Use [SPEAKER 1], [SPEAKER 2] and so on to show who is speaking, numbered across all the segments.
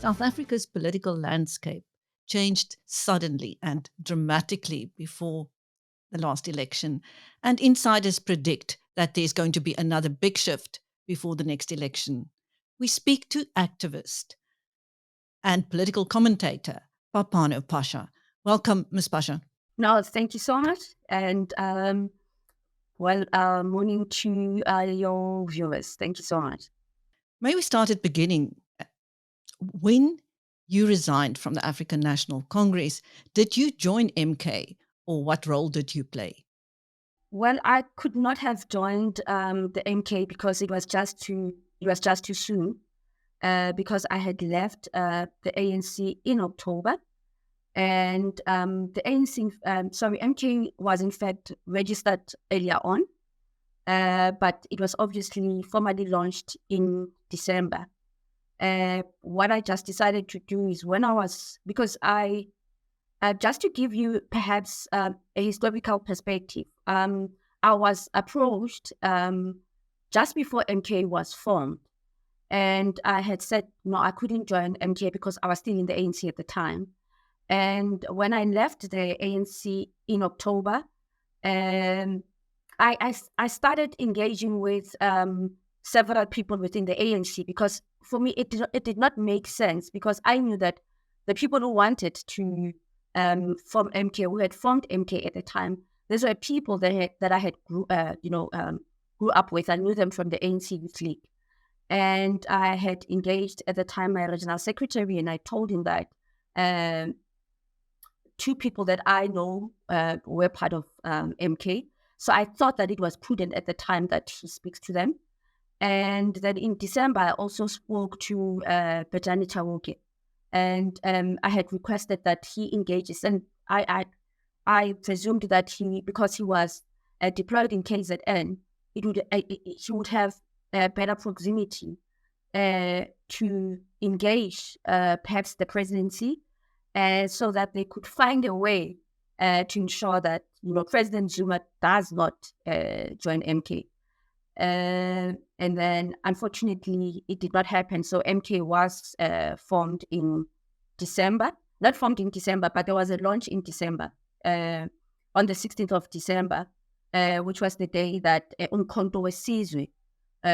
[SPEAKER 1] South Africa's political landscape changed suddenly and dramatically before the last election, and insiders predict that there's going to be another big shift before the next election. We speak to activist and political commentator Phapano Phasha. Welcome, Ms. Phasha.
[SPEAKER 2] No, thank you so much. And morning to your viewers. Thank you so much.
[SPEAKER 1] May we start at the beginning? When you resigned from the African National Congress, did you join MK, or what role did you play?
[SPEAKER 2] Well, I could not have joined the MK because it was just too soon. Because I had left the ANC in October, and the ANC, MK was in fact registered earlier on, but it was obviously formally launched in December. What I just decided to do is just to give you perhaps a historical perspective, I was approached just before MK was formed. And I had said, no, I couldn't join MK because I was still in the ANC at the time. And when I left the ANC in October, I started engaging with several people within the ANC because for me, it did not make sense because I knew that the people who wanted to form MK, who had formed MK at the time, these were people that I had grew up with. I knew them from the ANC Youth League. And I had engaged at the time my regional secretary, and I told him that two people that I know were part of MK. So I thought that it was prudent at the time that he speaks to them. And then in December, I also spoke to Bejani Chawoke, and I had requested that he engages. And I presumed that because he was deployed in KZN, he would have better proximity to engage perhaps the presidency, so that they could find a way to ensure that President Zuma does not join MK. And then, unfortunately, it did not happen. So MK was formed in December. Not formed in December, but there was a launch in December, on the 16th of December, which was the day that Umkhonto weSizwe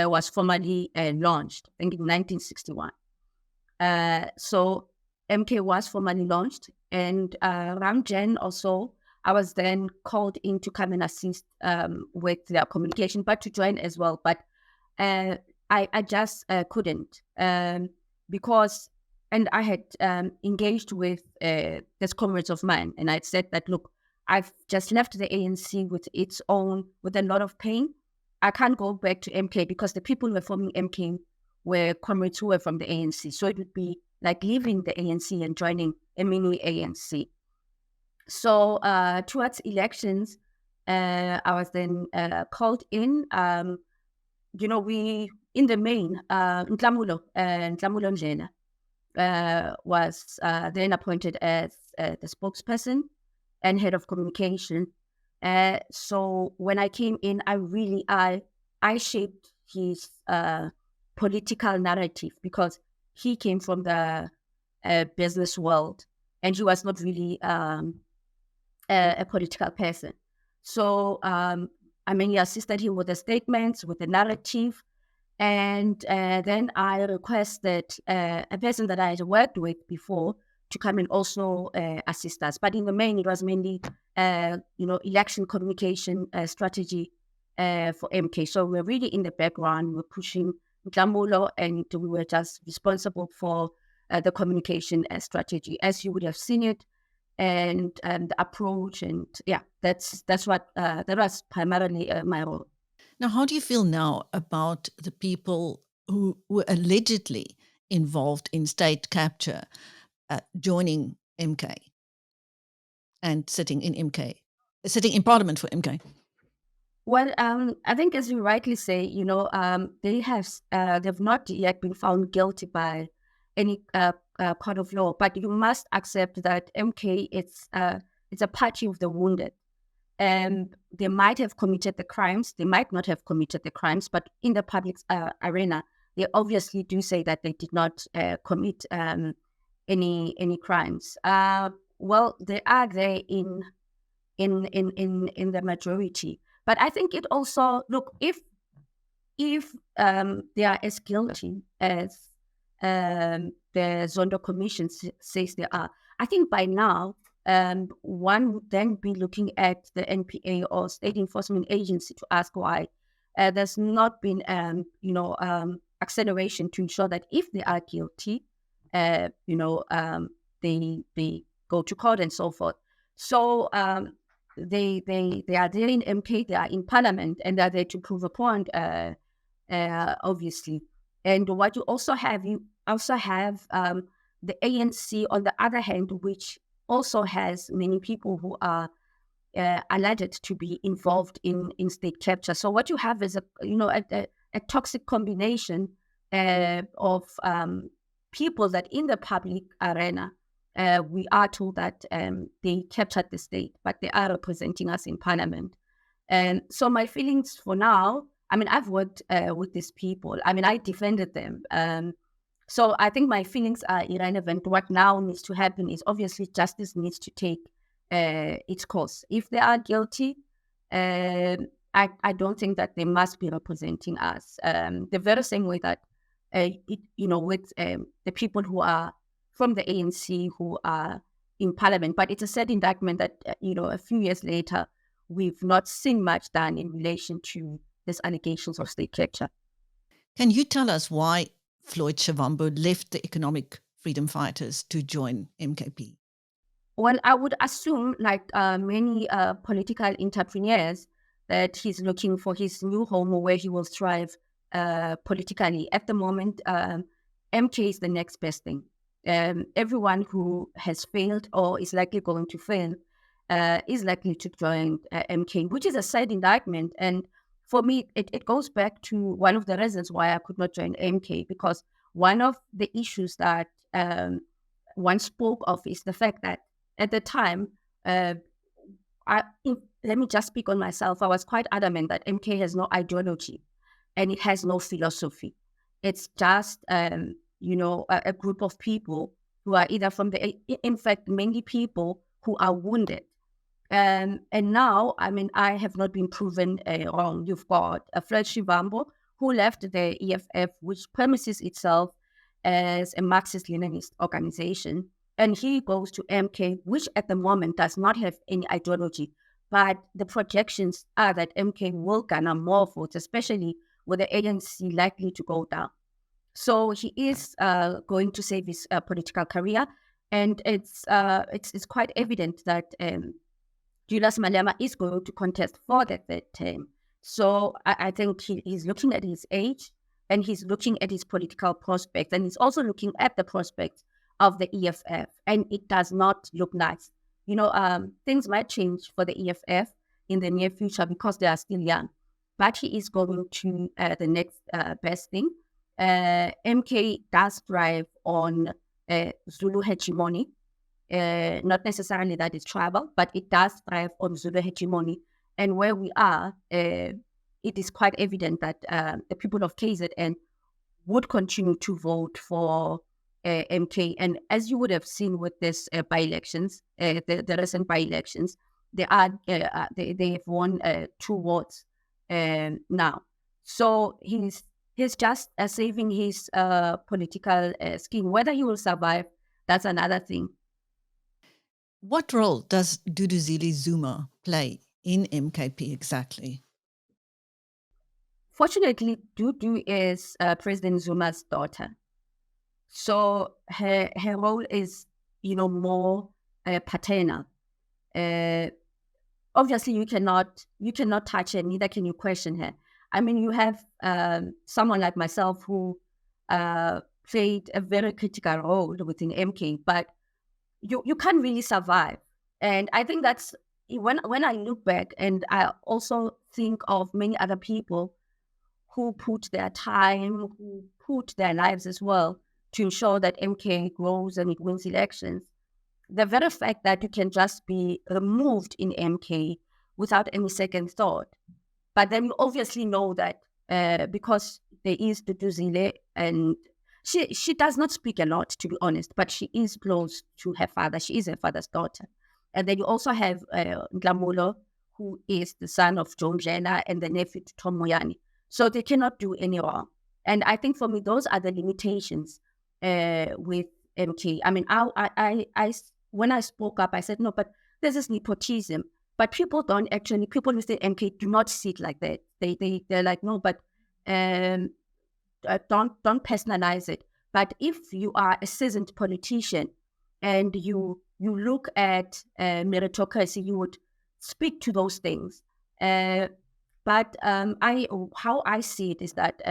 [SPEAKER 2] was formally launched, I think in 1961. So MK was formally launched, and around Jan or so, I was then called in to come and assist with their communication, but to join as well. But I just couldn't because, and I had engaged with these comrades of mine, and I'd said that, look, I've just left the ANC with a lot of pain. I can't go back to MK because the people who were forming MK were comrades who were from the ANC. So it would be like leaving the ANC and joining a mini ANC. So towards elections, I was then called in. We, in the main, Ntlamulo Ndlela was then appointed as the spokesperson and head of communication. So when I came in, I shaped his political narrative because he came from the business world and he was not really a political person. So he assisted him with the statements, with the narrative, and then I requested a person that I had worked with before to come and also assist us. But in the main, it was mainly, election communication strategy for MK. So we're really in the background, we're pushing Ntlamulo, and we were just responsible for the communication strategy, as you would have seen it, and the approach, and that's what that was primarily my role.
[SPEAKER 1] Now, how do you feel now about the people who were allegedly involved in state capture joining MK and sitting in Parliament for MK?
[SPEAKER 2] Well, I think, as you rightly say, they've not yet been found guilty by any court of law, but you must accept that MK it's a party of the wounded. They might have committed the crimes, they might not have committed the crimes, but in the public arena, they obviously do say that they did not commit any crimes. Well, they are there in the majority. But I think it also, look, if they are as guilty as the Zondo Commission says they are, I think by now one would then be looking at the NPA or State Enforcement Agency to ask why there's not been acceleration to ensure that if they are guilty, they go to court and so forth. So they are there in MK, they are in Parliament, and they are there to prove a point, obviously. And what you also have the ANC on the other hand, which also has many people who are alleged to be involved in state capture. So what you have is a toxic combination of people that in the public arena, we are told that they captured the state, but they are representing us in Parliament. And so my feelings for now, I mean, I've worked with these people. I mean, I defended them. So I think my feelings are irrelevant. What now needs to happen is obviously justice needs to take its course. If they are guilty, I don't think that they must be representing us. The very same way that, with the people who are from the ANC who are in Parliament. But it's a sad indictment that, a few years later, we've not seen much done in relation to these allegations of state capture.
[SPEAKER 1] Can you tell us why Floyd Shivambu left the economic freedom fighters to join MKP?
[SPEAKER 2] Well, I would assume, like many political entrepreneurs, that he's looking for his new home where he will thrive politically. At the moment, MK is the next best thing. Everyone who has failed or is likely going to fail is likely to join MK, which is a sad indictment. And for me, it goes back to one of the reasons why I could not join MK, because one of the issues that one spoke of is the fact that at the time, let me just speak on myself. I was quite adamant that MK has no ideology and it has no philosophy. It's just, a group of people who are either in fact, mainly people who are wounded. And now, I mean, I have not been proven wrong. You've got Floyd Shivambu, who left the EFF, which premises itself as a Marxist-Leninist organization. And he goes to MK, which at the moment does not have any ideology. But the projections are that MK will garner more votes, especially with the ANC likely to go down. So he is going to save his political career. And it's quite evident that Julius Malema is going to contest for that third term. So I think he's looking at his age and he's looking at his political prospects, and he's also looking at the prospects of the EFF, and it does not look nice. Things might change for the EFF in the near future because they are still young, but he is going to the next best thing. MK does thrive on Zulu hegemony. Not necessarily that it's tribal, but it does thrive on Zulu hegemony. And where we are, it is quite evident that the people of KZN would continue to vote for MK. And as you would have seen with this by-elections, the recent by-elections, they have won 2 votes now. So he's just saving his political scheme. Whether he will survive, that's another thing.
[SPEAKER 1] What role does Duduzile Zuma play in MKP exactly?
[SPEAKER 2] Fortunately, Dudu is President Zuma's daughter. So her role is, more paternal. Obviously, you cannot touch her, neither can you question her. I mean, you have someone like myself who played a very critical role within MK, but you can't really survive. And I think that's when I look back, and I also think of many other people who put their time, who put their lives as well to ensure that MK grows and it wins elections. The very fact that you can just be removed in MK without any second thought, but then you obviously know that because there is Duduzile, and she does not speak a lot, to be honest, but she is close to her father. She is her father's daughter. And then you also have Ndlamulo, who is the son of John Jena and the nephew to Tom Moyani. So they cannot do any wrong. And I think for me, those are the limitations with MK. I mean, when I spoke up, I said, no, but this is nepotism. But people don't actually, people who say MK do not see it like that. They're like, no, but don't personalize it. But if you are a seasoned politician and you look at meritocracy, you would speak to those things. But how I see it is that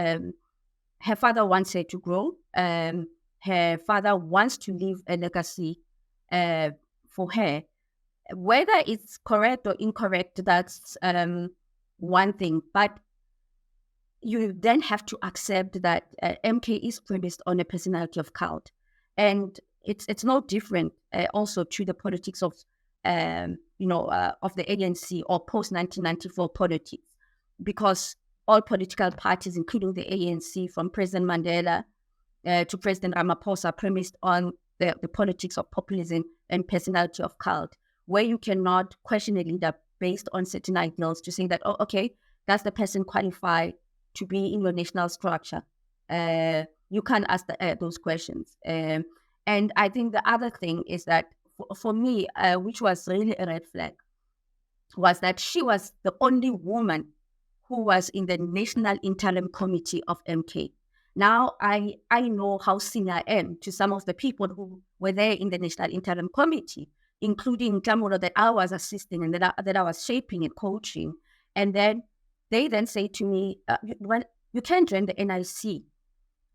[SPEAKER 2] her father wants her to grow. Her father wants to leave a legacy for her. Whether it's correct or incorrect, that's one thing. But you then have to accept that MK is premised on a personality of cult, and it's no different also to the politics of of the ANC or post 1994 politics, because all political parties, including the ANC, from President Mandela to President Ramaphosa, premised on the politics of populism and personality of cult, where you cannot question a leader based on certain ideals to say that, oh, okay, does the person qualify to be in your national structure? You can't ask those questions. And I think the other thing is that for me, which was really a red flag, was that she was the only woman who was in the National Interim Committee of MK. Now, I know how senior I am to some of the people who were there in the National Interim Committee, including Ndlamulo that I was assisting and that I was shaping and coaching. And then they then say to me, well, you can't join the NIC.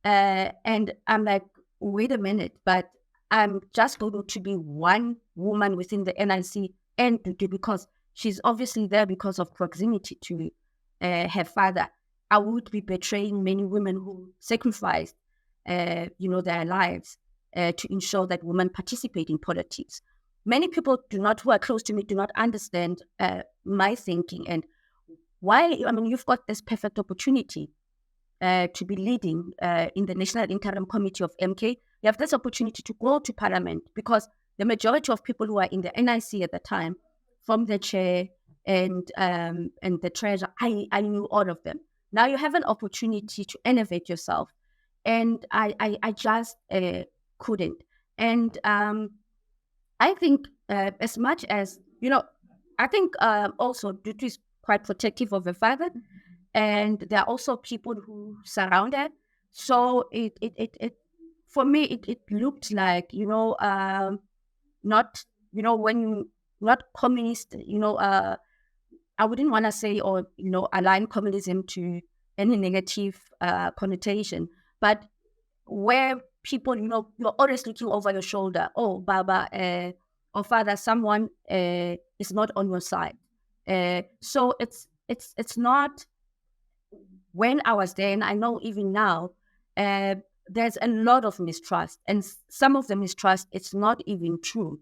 [SPEAKER 2] And I'm like, wait a minute, but I'm just going to be one woman within the NIC entity because she's obviously there because of proximity to her father. I would be betraying many women who sacrificed, their lives to ensure that women participate in politics. Many people who are close to me do not understand my thinking and why. I mean, you've got this perfect opportunity to be leading in the National Interim Committee of MK. You have this opportunity to go to Parliament because the majority of people who are in the NIC at the time, from the chair and the treasurer, I knew all of them. Now you have an opportunity to innovate yourself, and I just couldn't. And I think as much as I think also Dudu is quite protective of her father, and there are also people who surround her. So it for me it looked like not when you not communist I wouldn't want to say or align communism to any negative connotation, but where people you're always looking over your shoulder. Oh, Baba or Father, someone is not on your side. So it's not. When I was there, and I know even now, there's a lot of mistrust, and some of the mistrust, it's not even true.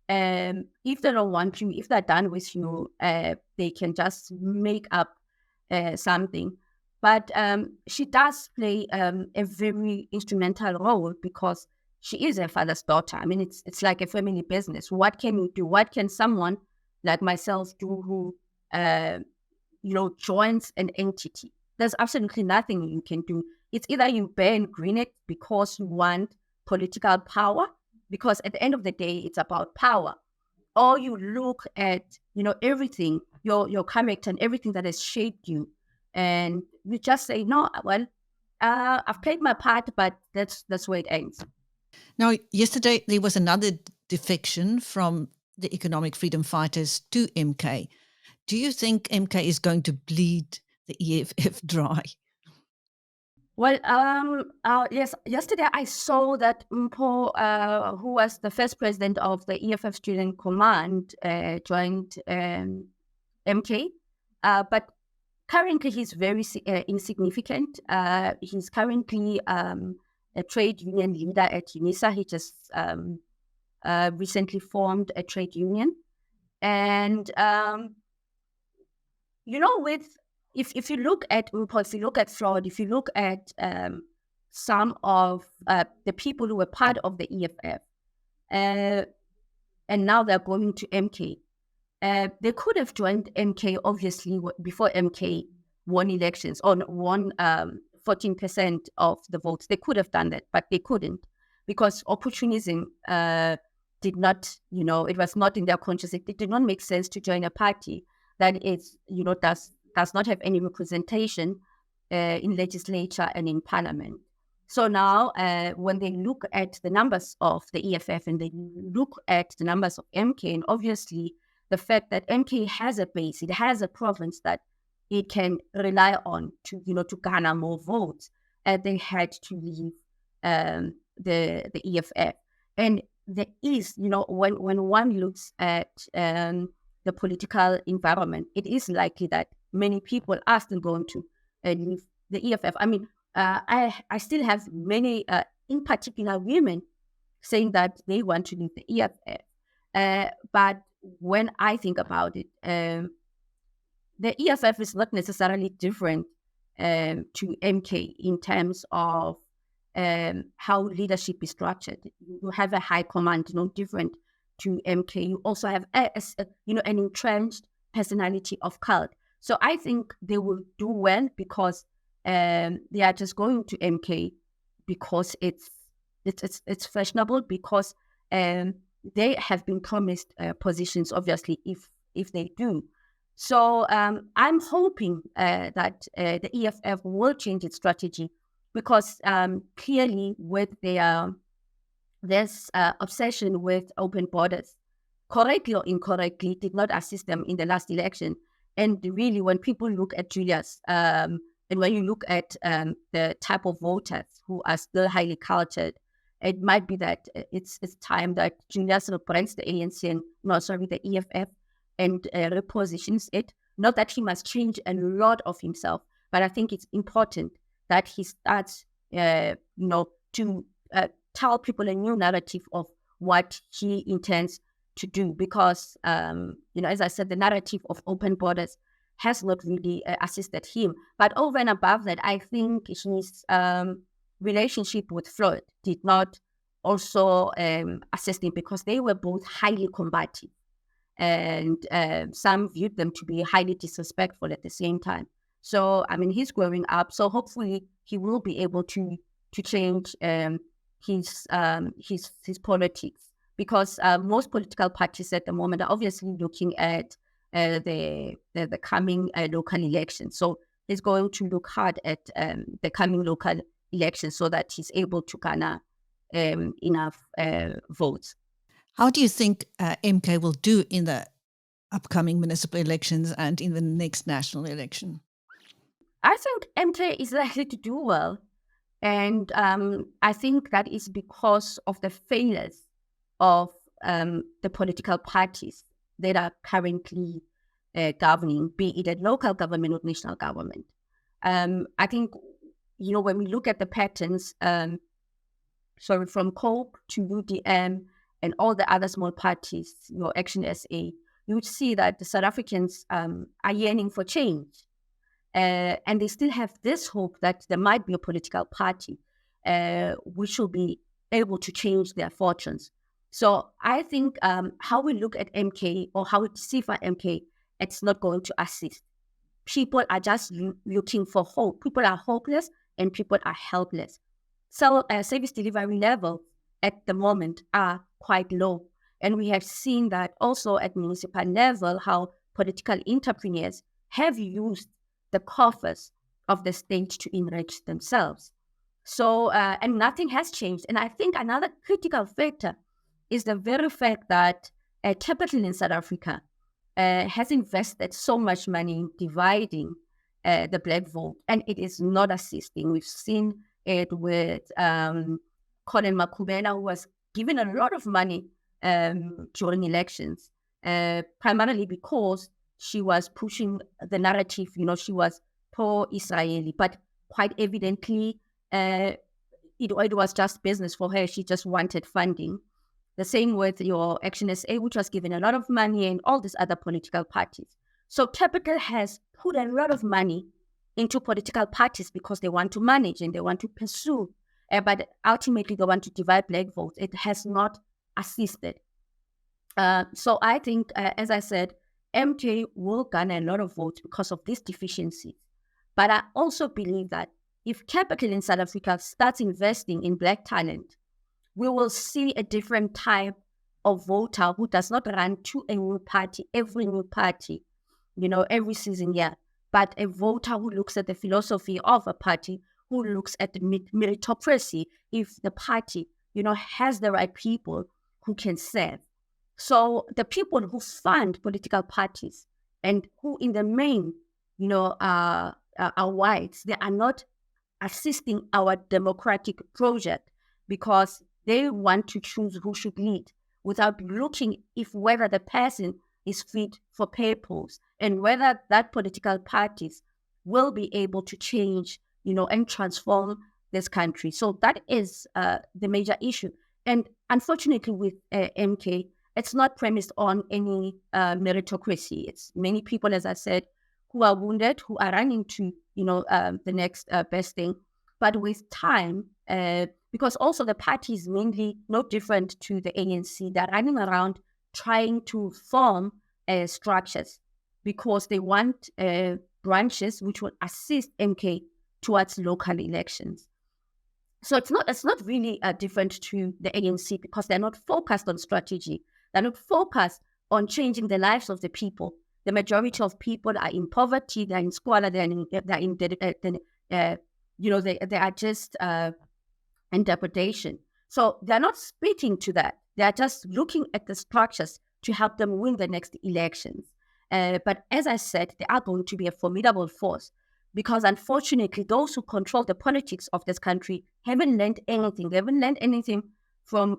[SPEAKER 2] If they don't want you, if they're done with you, they can just make up something. But she does play a very instrumental role because she is her father's daughter. I mean, it's like a family business. What can you do? What can someone like myself do who, joins an entity? There's absolutely nothing you can do. It's either you bear and grin it because you want political power, because at the end of the day, it's about power. Or you look at, everything, your character and everything that has shaped you. And you just say, no, well, I've played my part, but that's where it ends.
[SPEAKER 1] Now, yesterday, there was another defection from the economic freedom fighters to MK. Do you think MK is going to bleed the EFF dry?
[SPEAKER 2] Well, yes. Yesterday, I saw that Mpo, who was the first president of the EFF Student Command, joined MK. But currently, he's very insignificant. He's currently a trade union leader at UNISA. He just recently formed a trade union. And, with if you look at RuPaul, if you look at Floyd, if you look at some of the people who were part of the EFF, and now they're going to MK. They could have joined MK, obviously, before MK won elections, or won 14% of the votes. They could have done that, but they couldn't, because opportunism did not, it was not in their consciousness. It did not make sense to join a party that is, does not have any representation in legislature and in parliament. So now, when they look at the numbers of the EFF and they look at the numbers of MK, and obviously the fact that MK has a base, it has a province that it can rely on to, to garner more votes, they had to leave the EFF. And there is, when one looks at the political environment, it is likely that many people are still going to leave the EFF. I mean, I still have many, in particular women, saying that they want to leave the EFF. But when I think about it, the EFF is not necessarily different to MK in terms of how leadership is structured. You have a high command, no different to MK. You also have an entrenched personality of cult. So I think they will do well because they are just going to MK because it's fashionable, because they have been promised positions, obviously, if they do. So I'm hoping that the EFF will change its strategy, because clearly with this obsession with open borders, correctly or incorrectly, did not assist them in the last election. And really, when people look at Julius, and when you look at the type of voters who are still highly cultured, it might be that it's time that Julius represents the ANC and, the EFF, and repositions it. Not that he must change a lot of himself, but I think it's important that he starts, to tell people a new narrative of what he intends to do. Because, as I said, the narrative of open borders has not really assisted him. But over and above that, I think his relationship with Floyd did not also assist him, because they were both highly combative. And some viewed them to be highly disrespectful at the same time. So, I mean, he's growing up. So hopefully he will be able to change his politics, because most political parties at the moment are obviously looking at the coming local elections. So he's going to look hard at the coming local elections so that he's able to garner enough votes.
[SPEAKER 1] How do you think MK will do in the upcoming municipal elections and in the next national election?
[SPEAKER 2] I think MK is likely to do well. And I think that is because of the failures of the political parties that are currently governing, be it a local government or national government. I think, when we look at the patterns, from COPE to UDM and all the other small parties, your Action SA, you would see that the South Africans are yearning for change. And they still have this hope that there might be a political party which will be able to change their fortunes. So I think how we look at MK, or how we decipher MK, it's not going to assist. People are just looking for hope. People are hopeless and people are helpless. So service delivery levels at the moment are quite low. And we have seen that also at municipal level, how political entrepreneurs have used the coffers of the state to enrich themselves. So, and nothing has changed. And I think another critical factor is the very fact that capital in South Africa has invested so much money in dividing the black vote, and it is not assisting. We've seen it with Colin Makubela, who was given a lot of money during elections, primarily because she was pushing the narrative, she was pro-Israeli, but quite evidently it was just business for her. She just wanted funding. The same with your Action SA, which was given a lot of money, and all these other political parties. So capital has put a lot of money into political parties because they want to manage and they want to pursue, but ultimately they want to divide black votes. It has not assisted. So I think, as I said, MJ will garner a lot of votes because of these deficiencies. But I also believe that if capital in South Africa starts investing in black talent, we will see a different type of voter who does not run to a new party, every new party, every season, yeah, but a voter who looks at the philosophy of a party, who looks at the meritocracy, if the party, has the right people who can serve. So the people who fund political parties and who in the main, are whites, they are not assisting our democratic project because they want to choose who should lead without looking if whether the person is fit for purpose and whether that political parties will be able to change, and transform this country. So that is the major issue. And unfortunately with MK, it's not premised on any meritocracy. It's many people, as I said, who are wounded, who are running to, the next best thing. But with time, because also the party is mainly no different to the ANC, they're running around trying to form structures because they want branches which will assist MK towards local elections. So it's not really different to the ANC because they're not focused on strategy. They're not focused on changing the lives of the people. The majority of people are in poverty, they're in squalor, they are just in depredation. So they're not speaking to that. They're just looking at the structures to help them win the next elections. But as I said, they are going to be a formidable force because unfortunately, those who control the politics of this country haven't learned anything. They haven't learned anything from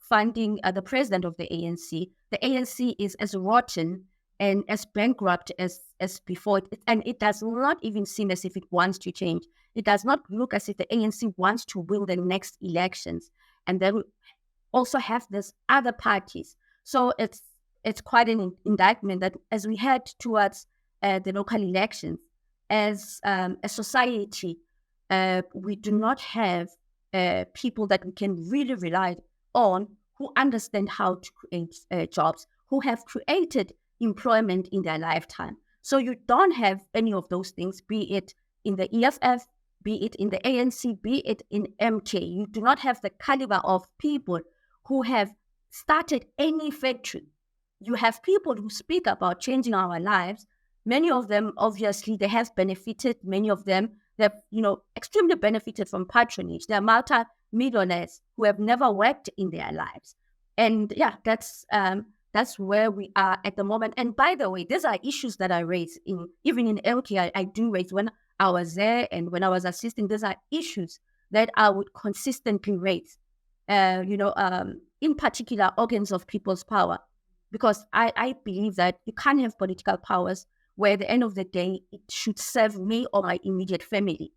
[SPEAKER 2] funding the president of the ANC. The ANC is as rotten and as bankrupt as before. And it does not even seem as if it wants to change. It does not look as if the ANC wants to win the next elections. And then we also have these other parties. So it's quite an indictment that as we head towards the local elections, as a society, we do not have people that we can really rely on who understand how to create jobs, who have created employment in their lifetime. So you don't have any of those things, be it in the EFF, be it in the ANC, be it in MK. You do not have the caliber of people who have started any factory. You have people who speak about changing our lives. Many of them, obviously, they have benefited. Many of them, they've, extremely benefited from patronage. They're multi-millionaires who have never worked in their lives. And yeah, that's where we are at the moment. And by the way, these are issues that I raise even in LK. I do raise when I was there and when I was assisting. These are issues that I would consistently raise. In particular, organs of people's power, because I believe that you can't have political powers where at the end of the day it should serve me or my immediate family.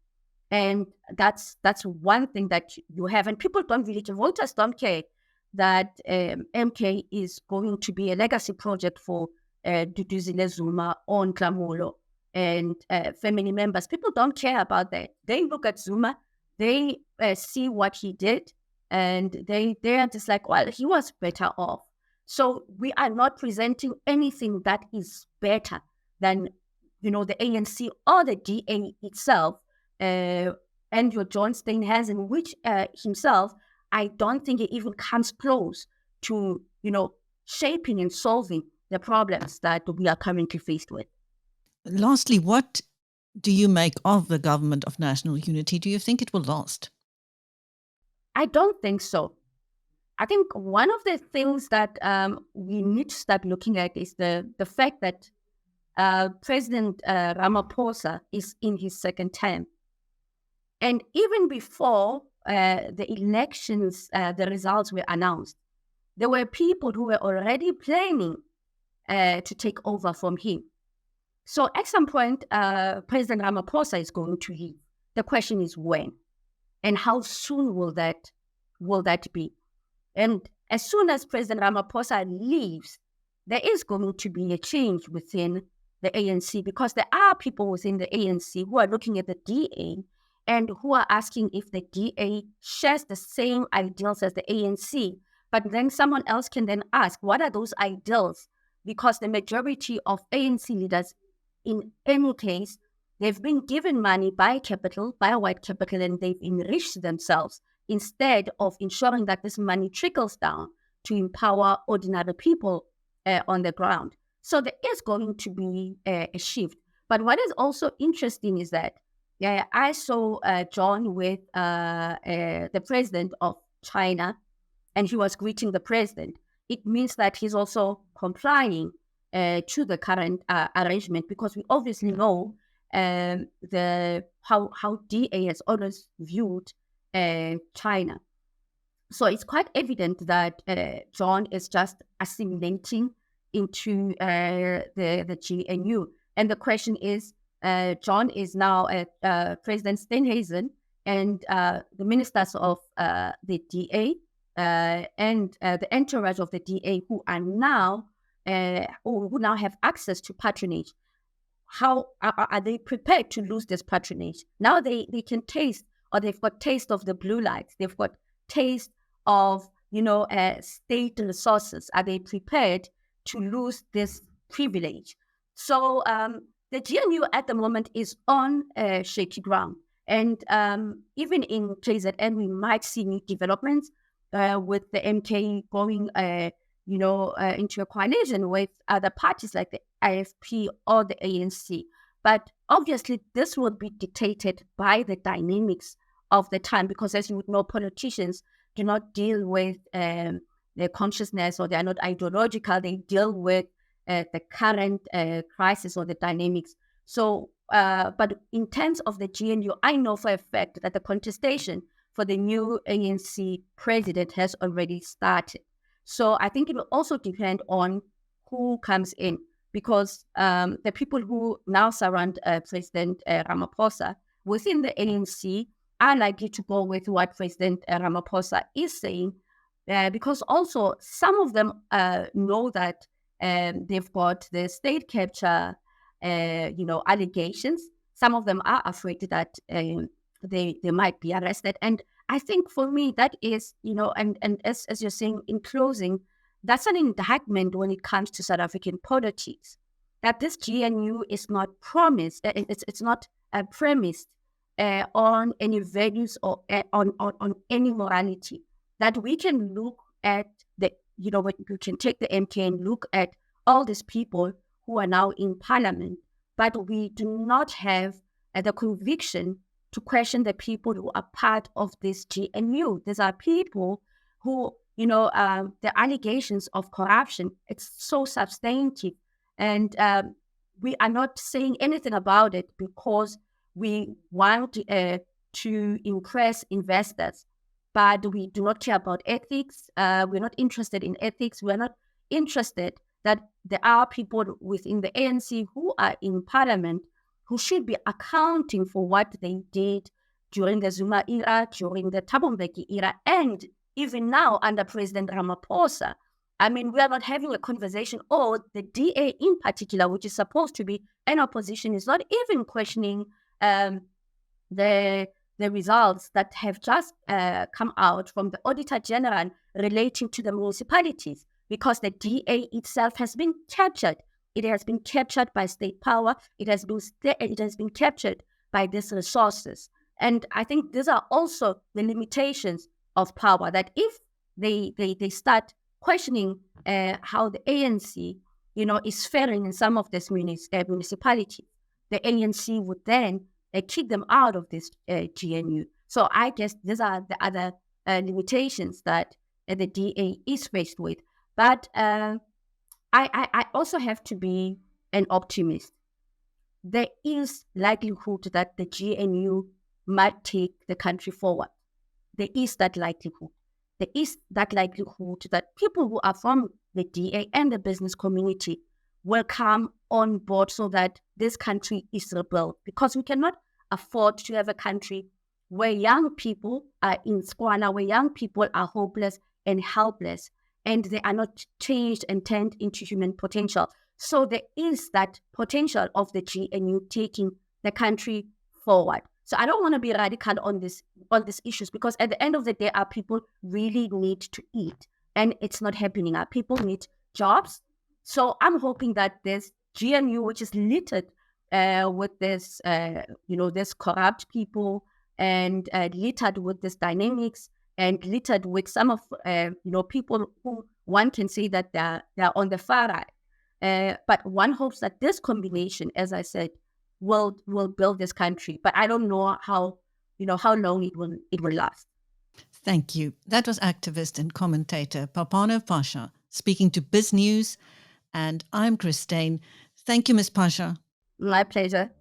[SPEAKER 2] And that's one thing that you have. And people don't really, voters don't care that MK is going to be a legacy project for Duduzile Zuma on Klamulo and family members. People don't care about that. They look at Zuma, they see what he did, and they are just like, well, he was better off. So we are not presenting anything that is better than, the ANC or the DA itself. Andrew Johnstein has, in which himself, I don't think it even comes close to, shaping and solving the problems that we are currently faced with.
[SPEAKER 1] Lastly, what do you make of the government of national unity? Do you think it will last?
[SPEAKER 2] I don't think so. I think one of the things that we need to start looking at is the fact that President Ramaphosa is in his second term. And even before the elections, the results were announced, there were people who were already planning to take over from him. So at some point, President Ramaphosa is going to leave. The question is when, and how soon will that be? And as soon as President Ramaphosa leaves, there is going to be a change within the ANC, because there are people within the ANC who are looking at the DA and who are asking if the DA shares the same ideals as the ANC. But then someone else can then ask, what are those ideals? Because the majority of ANC leaders, in any case, they've been given money by capital, by white capital, and they've enriched themselves instead of ensuring that this money trickles down to empower ordinary people on the ground. So there is going to be a shift. But what is also interesting is that I saw John with the president of China, and he was greeting the president. It means that he's also complying to the current arrangement, because we obviously know how DA has always viewed China. So it's quite evident that John is just assimilating into the GNU. And the question is, John is now President Steenhuisen and the ministers of the DA and the entourage of the DA who are now who now have access to patronage. How are they prepared to lose this patronage? Now they can taste, or they've got taste of the blue lights. They've got taste of, state resources. Are they prepared to lose this privilege? So the GNU at the moment is on shaky ground. And even in KZN, we might see new developments with the MK going into a coalition with other parties like the IFP or the ANC. But obviously, this will be dictated by the dynamics of the time, because as you would know, politicians do not deal with their consciousness, or they are not ideological. They deal with the current crisis or the dynamics. So, but in terms of the GNU, I know for a fact that the contestation for the new ANC president has already started. So I think it will also depend on who comes in, because the people who now surround President Ramaphosa within the ANC are likely to go with what President Ramaphosa is saying, because also some of them know that they've got the state capture, allegations. Some of them are afraid that they might be arrested. And I think for me, that is, and as you're saying in closing, that's an indictment when it comes to South African politics, that this GNU is not promised, it's not premised on any values or on any morality, that we can look at we can take the MK and look at all these people who are now in parliament, but we do not have the conviction to question the people who are part of this GNU. These are people who, the allegations of corruption, it's so substantive. And we are not saying anything about it because we want to impress investors, but we do not care about ethics. We're not interested in ethics. We're not interested that there are people within the ANC who are in parliament who should be accounting for what they did during the Zuma era, during the Thabo Mbeki era, and even now under President Ramaphosa. I mean, we are not having a conversation, or the DA in particular, which is supposed to be an opposition, is not even questioning the results that have just come out from the Auditor General relating to the municipalities, because the DA itself has been captured. It has been captured by state power. It has been captured by these resources. And I think these are also the limitations of power, that if they start questioning how the ANC, is faring in some of these municipalities, the ANC would then kick them out of this GNU. So I guess these are the other limitations that the DA is faced with. But I also have to be an optimist. There is likelihood that the GNU might take the country forward. There is that likelihood. There is that likelihood that people who are from the DA and the business community will come on board so that this country is rebuilt. Because we cannot afford to have a country where young people are in squalor, where young people are hopeless and helpless, and they are not changed and turned into human potential. So there is that potential of the GNU taking the country forward. So I don't want to be radical on these issues, because at the end of the day, our people really need to eat, and it's not happening. Our people need jobs. So I'm hoping that this GNU, which is littered with this, this corrupt people, and littered with this dynamics, and littered with some of people who one can say that they're on the far right. But one hopes that this combination, as I said, will build this country. But I don't know how long it will last.
[SPEAKER 1] Thank you. That was activist and commentator Phapano Phasha speaking to BizNews, and I'm Christine. Thank you, Ms. Phasha.
[SPEAKER 2] My pleasure.